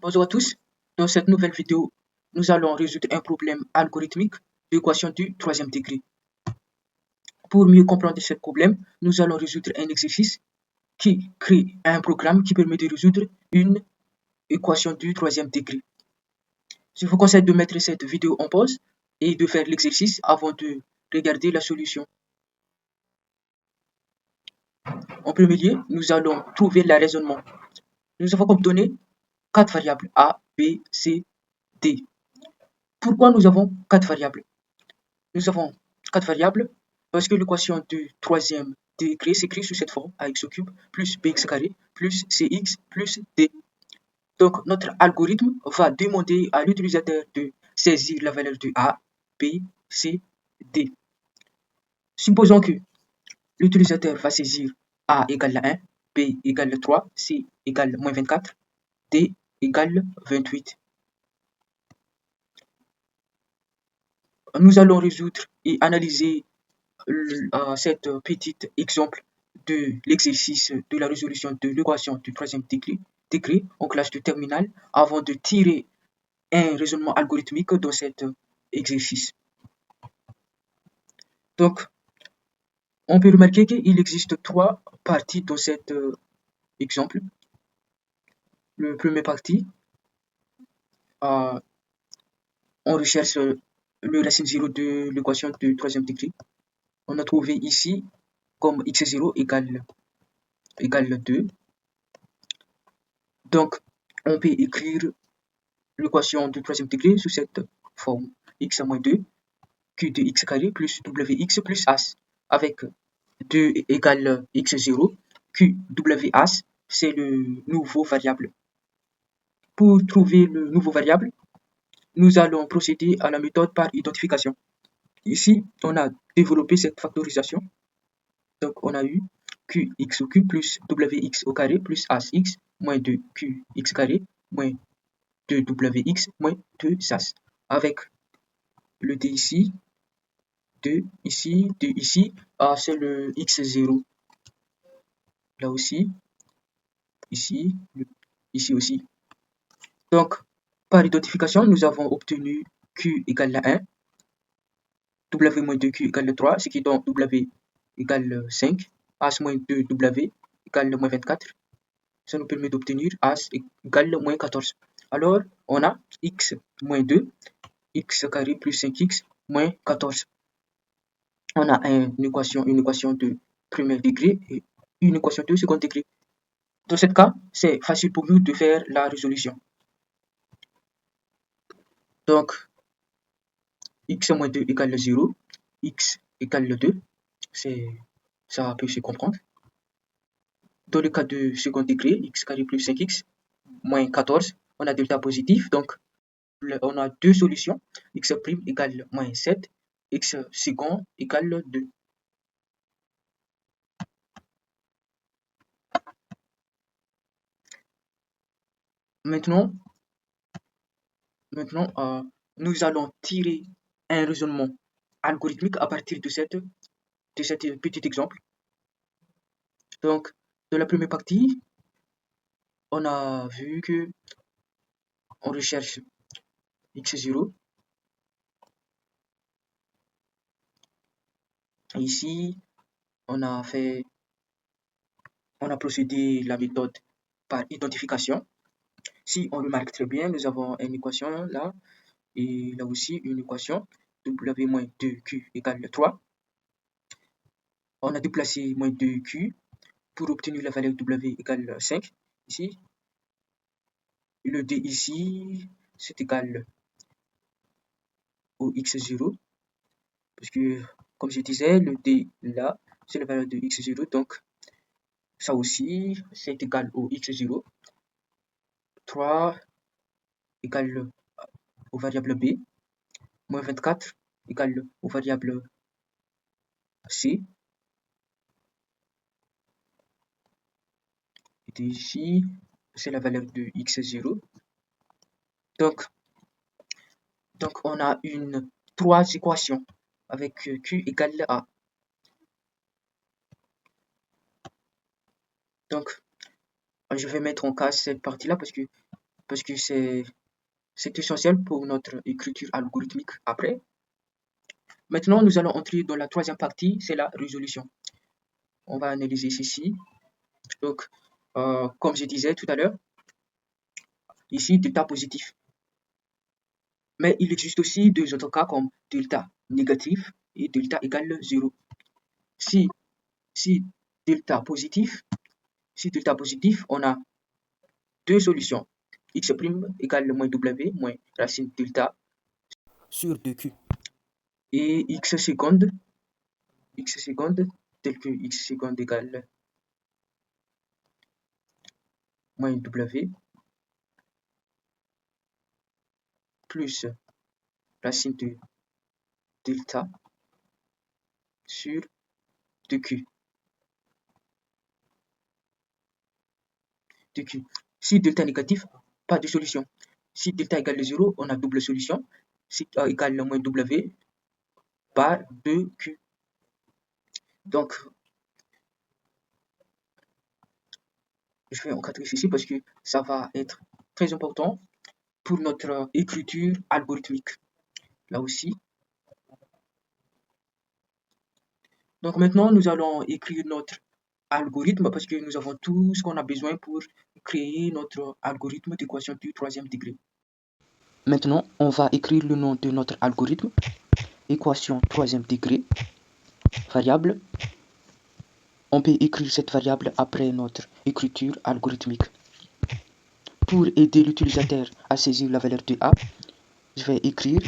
Bonjour à tous. Dans cette nouvelle vidéo, nous allons résoudre un problème algorithmique d'équation du troisième degré. Pour mieux comprendre ce problème, nous allons résoudre un exercice qui crée un programme qui permet de résoudre une équation du troisième degré. Je vous conseille de mettre cette vidéo en pause et de faire l'exercice avant de regarder la solution. En premier lieu, nous allons trouver le raisonnement. Nous avons comme données 4 variables A, B, C, D. Pourquoi nous avons 4 variables? Nous avons 4 variables parce que l'équation du troisième degré s'écrit sous cette forme ax au cube plus bx carré plus cx plus d. Donc notre algorithme va demander à l'utilisateur de saisir la valeur de a, b, c, d. Supposons que l'utilisateur va saisir a égale 1, b égale 3, c égale moins 24, d égale 28. Nous allons résoudre et analyser cet petit exemple de l'exercice de la résolution de l'équation du troisième degré en classe de terminale avant de tirer un raisonnement algorithmique dans cet exercice. Donc, on peut remarquer qu'il existe 3 parties dans cet exemple. Le premier partie, on recherche le racine 0 de l'équation du troisième degré. On a trouvé ici comme x0 égale 2. Donc, on peut écrire l'équation du troisième degré sous cette forme x à moins 2 q de x carré plus wx plus as avec 2 égale x0, q was c'est le nouveau variable. Pour trouver le nouveau variable, nous allons procéder à la méthode par identification. Ici, on a développé cette factorisation. Donc, on a eu qx au cube plus wx au carré plus asx moins 2qx carré moins 2wx moins 2as avec le d ici, 2 ici, 2 ici, c'est le x0 là aussi, ici, ici aussi. Donc, par identification, nous avons obtenu q égale à 1, w moins 2q égale 3, ce qui donne w égale 5, as moins 2w égale moins 24. Ça nous permet d'obtenir as égale moins 14. Alors, on a x moins 2, x carré plus 5x moins 14. On a une équation de premier degré et une équation de second degré. Dans ce cas, c'est facile pour nous de faire la résolution. Donc, x moins 2 égale 0, x égale 2, ça peut se comprendre. Dans le cas de second degré, x carré plus 5x moins 14, on a delta positif, donc on a deux solutions, x' égale moins 7, x second égale 2. Maintenant, nous allons tirer un raisonnement algorithmique à partir de cet petit exemple. Donc, dans la première partie, on a vu que on recherche x0. Ici, on a procédé la méthode par identification. Si on remarque très bien, nous avons une équation là, et là aussi une équation, w moins 2q égale 3. On a déplacé moins 2q pour obtenir la valeur w égale 5. Ici, le d ici, c'est égal au x0, parce que, comme je disais, le d là, c'est la valeur de x0, donc ça aussi, c'est égal au x0. 3 égale au variable b, moins 24 égale au variable c. Et ici, c'est la valeur de x0. Donc on a trois équations avec q égale a. Donc, je vais mettre en cas cette partie-là parce que parce que c'est essentiel pour notre écriture algorithmique après. Maintenant, nous allons entrer dans la troisième partie, c'est la résolution. On va analyser ceci. Donc, comme je disais tout à l'heure, ici, delta positif. Mais il existe aussi deux autres cas comme delta négatif et delta égale 0. Si, si delta positif, on a deux solutions. X' égale moins W moins racine delta sur 2Q. Et X seconde, tel que X seconde égale moins W plus racine de delta sur 2Q. Si delta négatif, pas de solution. Si delta égale 0, on a double solution. Si A égale moins W par 2Q. Donc, je vais encadrer ceci parce que ça va être très important pour notre écriture algorithmique. Là aussi. Donc maintenant, nous allons écrire notre algorithme parce que nous avons tout ce qu'on a besoin pour créer notre algorithme d'équation du troisième degré. Maintenant, on va écrire le nom de notre algorithme, équation troisième degré, variable. On peut écrire cette variable après notre écriture algorithmique. Pour aider l'utilisateur à saisir la valeur de A, je vais écrire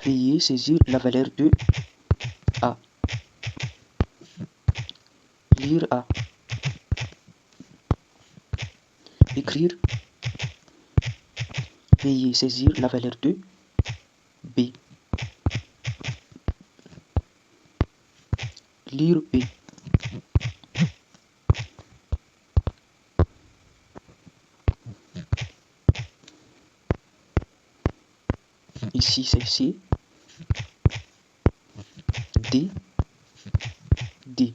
veuillez saisir la valeur de A. Lire A. Écrire veuillez saisir la valeur de B. Lire B. Ici c'est C. D. D.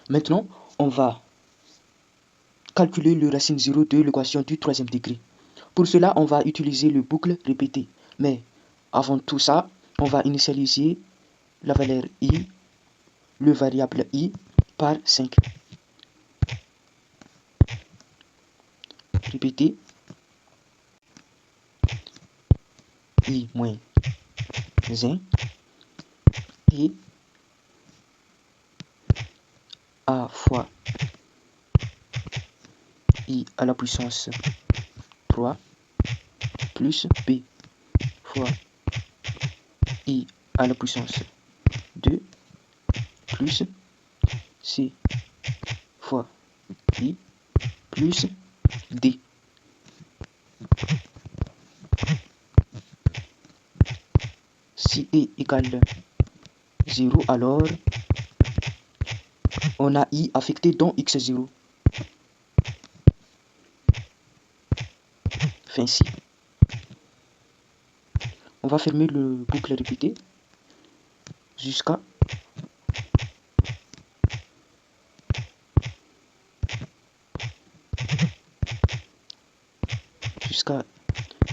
Maintenant, on va calculer le racine 0 de l'équation du troisième degré. Pour cela, on va utiliser le boucle répétée. Mais avant tout ça, on va initialiser la valeur I, le variable I, par 5. Répétez. I moins 1 et A fois I à la puissance 3 plus B fois I à la puissance 2 plus C fois I plus D. Si I égale 0, alors on a I affecté dans X0. Fin si. On va fermer le boucle répétée jusqu'à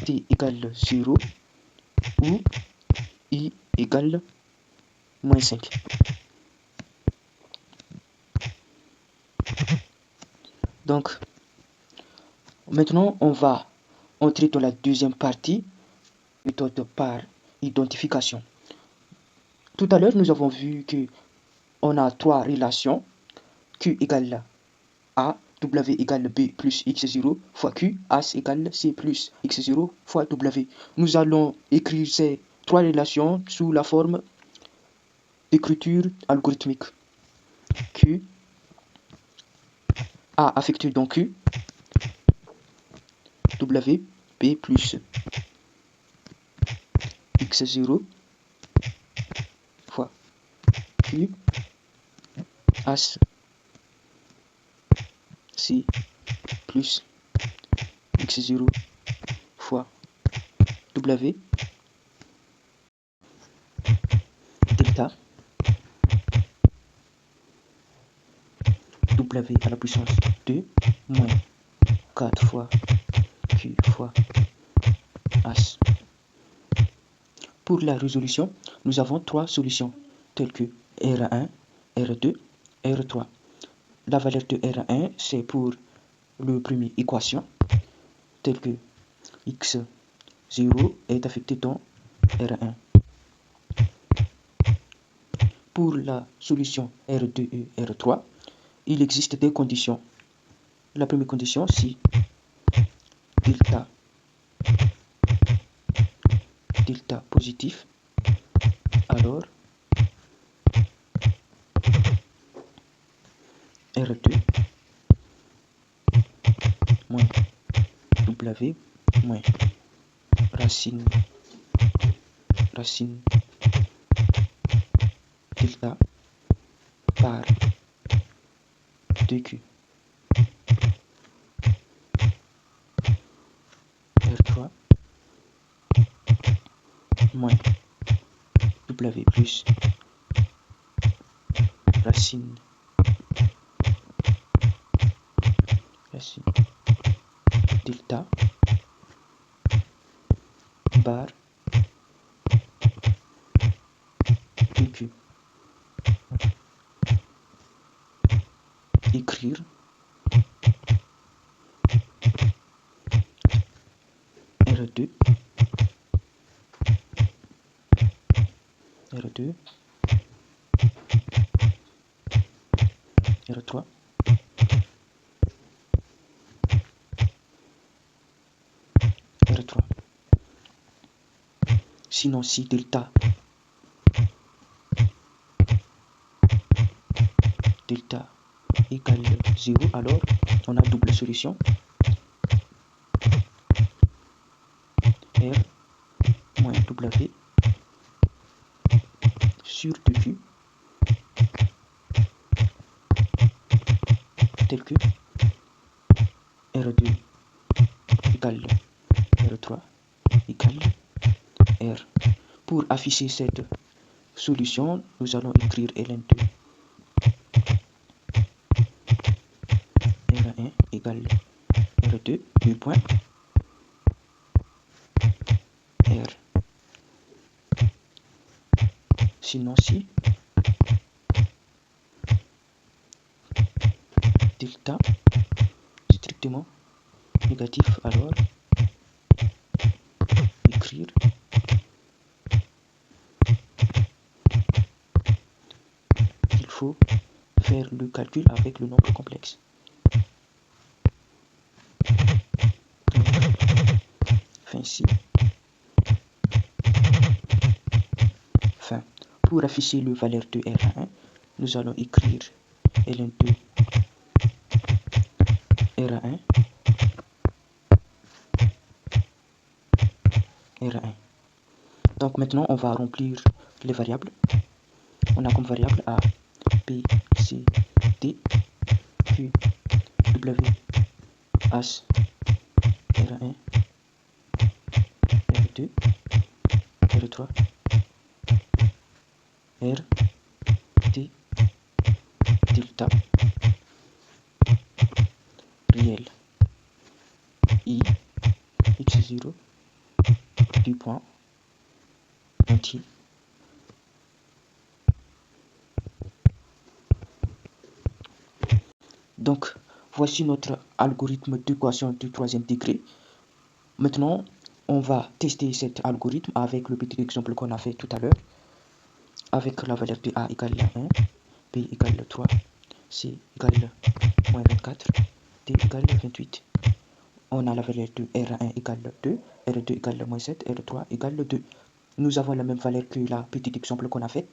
t égale 0 ou I égale moins 5. Donc, maintenant, on va entrer dans la deuxième partie, méthode par identification. Tout à l'heure, nous avons vu que on a trois relations, Q égale A, W égale B plus X0 fois Q, As égale C plus X0 fois W. Nous allons écrire ces trois relations sous la forme d'écriture algorithmique. Q, A affecté dans Q, W, B plus X0 fois Q, As, C plus X0 fois W, delta W à la puissance 2 moins 4 fois Q fois As. Pour la résolution, nous avons trois solutions telles que R1, R2, R3. La valeur de R1, c'est pour le premier équation, telle que x0 est affecté dans R1. Pour la solution R2 et R3, il existe des conditions. La première condition, si delta positif, alors R2 moins W moins racine delta par 2Q. R3 moins W plus racine delta bar 2Q. Écrire R2 R3 R3. Sinon, si delta égale 0, alors on a double solution. R moins W sur 2Q, tel que R2 égale R3 égale R. Pour afficher cette solution, nous allons écrire ln2 R1 égale R2, 2 points, R. Sinon, si delta strictement négatif, alors écrire il faut faire le calcul avec le nombre complexe. Fin ici. Fin. Pour afficher le valeur de R1, nous allons écrire ln2 R1 R1. Donc maintenant, on va remplir les variables. On a comme variable A, B, C, D, Q, W, H, R1, R2, R3, R, T, delta, réel, I, x0, du point, entier. Donc, voici notre algorithme d'équation du troisième degré. Maintenant, on va tester cet algorithme avec le petit exemple qu'on a fait tout à l'heure. Avec la valeur de A égale 1, B égale 3, C égale moins 24, D égale 28. On a la valeur de R1 égale 2, R2 égale moins 7, R3 égale 2. Nous avons la même valeur que la petite exemple qu'on a fait.